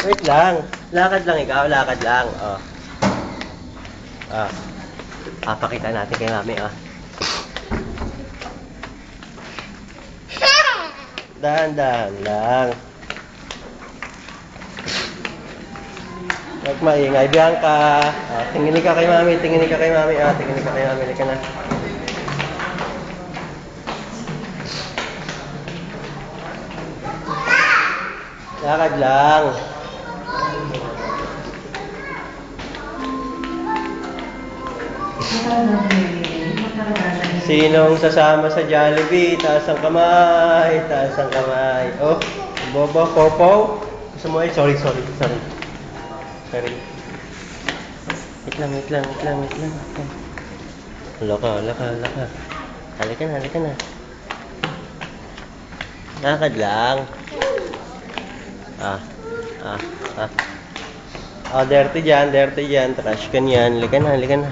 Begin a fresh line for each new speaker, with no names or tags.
Wait lang. Lakad lang ikaw, lakad lang. Oh. Ah. Papakita natin kay mami, ah. Dahan-dahan lang. Huwag maingay, Bianca. Ah, tingin ka kay mami, tingin ka kay mami. Ah, tingin ka kay mami. Lika na. Lakad lang. Sinong sasama sa Jollibee? Taas ang kamay. Taas ang kamay. Oh, bobo, popo. Gusto mo ay? Sorry. Sorry. Wait lang. Hala ka. Halika na. Lakad lang. Ah. Oh, dirty dyan. Trash can yan. Halika na.